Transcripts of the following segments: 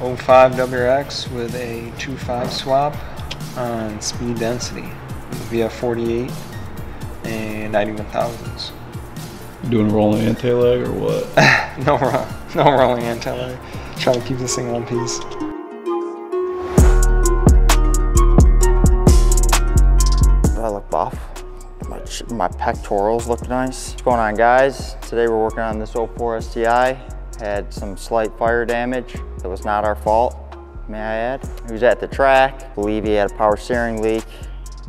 05 WRX with a 2.5 swap on speed density via 48 and 91 thousandths. Doing rolling anti-lag or what? No rolling anti-lag. Trying to keep this thing one piece. I look buff. My pectorals look nice. What's going on, guys? Today we're working on this 04 STI. Had some slight fire damage. It was not our fault, may I add. He was at the track. I believe he had a power steering leak.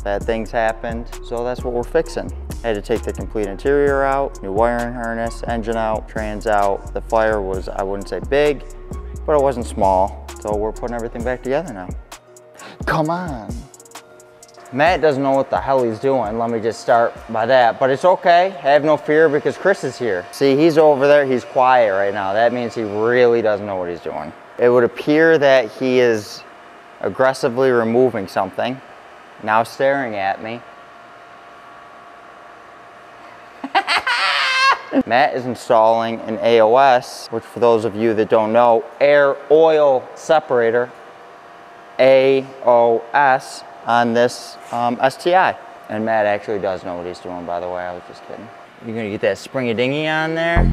Bad things happened, so that's what we're fixing. Had to take the complete interior out, new wiring harness, engine out, trans out. The fire was, I wouldn't say big, but it wasn't small. So we're putting everything back together now. Come on. Matt doesn't know what the hell he's doing. Let me just start by that, but it's okay. Have no fear because Chris is here. See, he's over there, he's quiet right now. That means he really doesn't know what he's doing. It would appear that he is aggressively removing something, now staring at me. Matt is installing an AOS, which for those of you that don't know, air oil separator, AOS, on this STI. And Matt actually does know what he's doing, by the way. I was just kidding. You're gonna get that springy dingy on there.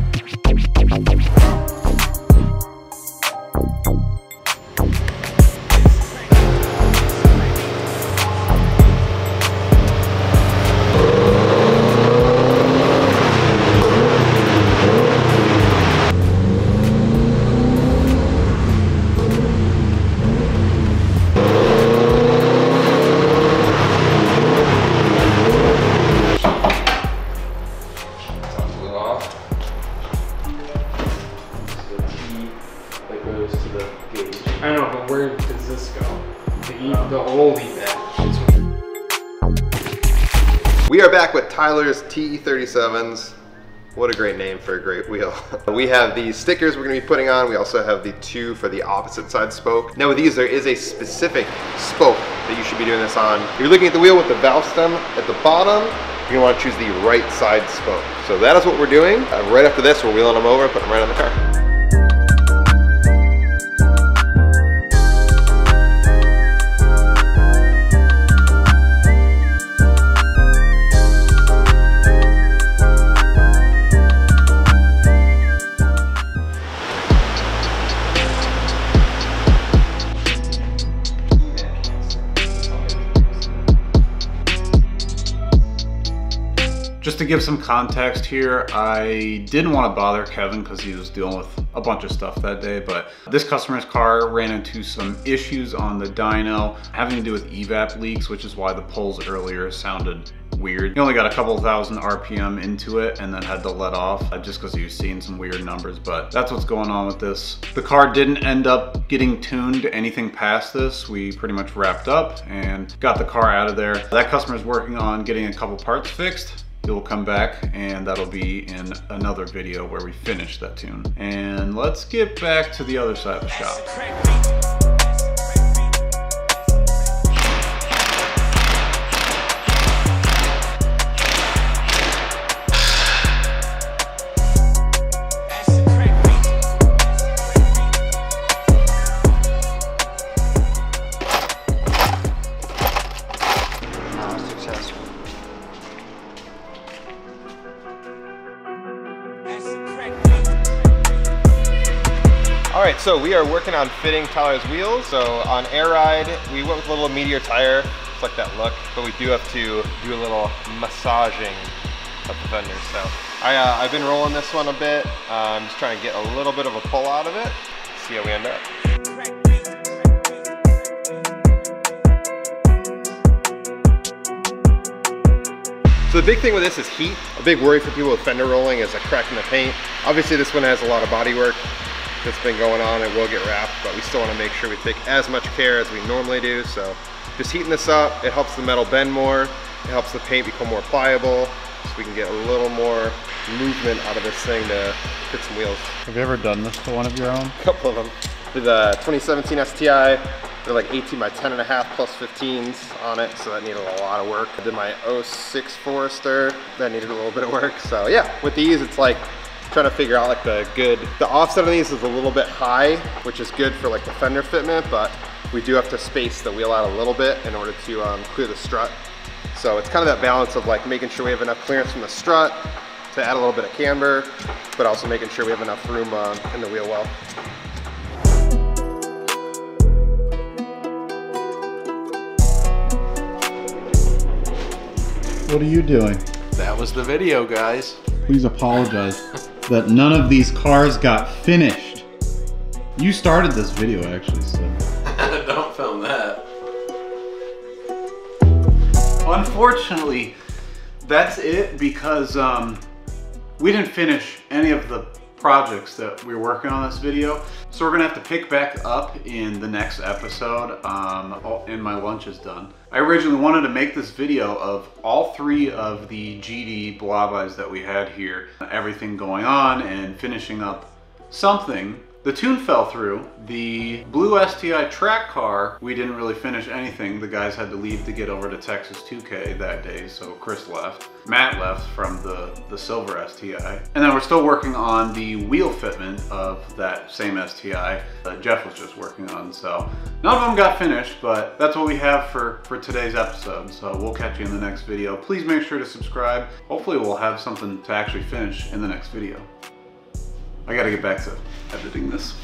I don't know, but where does this go? The old event. We are back with Tyler's TE37s. What a great name for a great wheel. We have these stickers we're gonna be putting on. We also have the two for the opposite side spoke. Now with these, there is a specific spoke that you should be doing this on. If you're looking at the wheel with the valve stem at the bottom, you're gonna wanna choose the right side spoke. So that is what we're doing. Right after this, we're wheeling them over and putting them right on the car. Just to give some context here, I didn't want to bother Kevin because he was dealing with a bunch of stuff that day, but this customer's car ran into some issues on the dyno having to do with evap leaks, which is why the pulls earlier sounded weird. He only got a couple thousand RPM into it and then had to let off just because he was seeing some weird numbers, but that's what's going on with this. The car didn't end up getting tuned anything past this. We pretty much wrapped up and got the car out of there. That customer's working on getting a couple parts fixed. It will come back and that'll be in another video where we finish that tune. And let's get back to the other side of the shop. Alright, so we are working on fitting Tyler's wheels. So on air ride, we went with a little Meteor tire, just like that look, but we do have to do a little massaging of the fenders. So I've been rolling this one a bit. I'm just trying to get a little bit of a pull out of it, see how we end up. So the big thing with this is heat. A big worry for people with fender rolling is a crack in the paint. Obviously this one has a lot of body work that's been going on. It will get wrapped, but we still want to make sure we take as much care as we normally do. So just heating this up, it helps the metal bend more. It helps the paint become more pliable, so we can get a little more movement out of this thing to fit some wheels. Have you ever done this to one of your own? A couple of them. Did the 2017 STI. They're like 18 by 10.5 plus 15s on it, so that needed a lot of work. I did my 06 Forester, that needed a little bit of work. So yeah, with these, it's like trying to figure out like the offset on these is a little bit high, which is good for like the fender fitment, but we do have to space the wheel out a little bit in order to clear the strut. So it's kind of that balance of like making sure we have enough clearance from the strut to add a little bit of camber, but also making sure we have enough room in the wheel well. What are you doing? That was the video, guys. Please apologize that none of these cars got finished. You started this video actually, so. Don't film that. Unfortunately, that's it because we didn't finish any of the projects that we were working on this video. So we're gonna have to pick back up in the next episode and my lunch is done. I originally wanted to make this video of all 3 of the GD Blobeyes that we had here, everything going on and finishing up something. The tune fell through. The blue STI track car, we didn't really finish anything. The guys had to leave to get over to Texas 2K that day, so Chris left. Matt left from the silver STI. And then we're still working on the wheel fitment of that same STI that Jeff was just working on. So none of them got finished, but that's what we have for today's episode. So we'll catch you in the next video. Please make sure to subscribe. Hopefully we'll have something to actually finish in the next video. I gotta get back to editing this.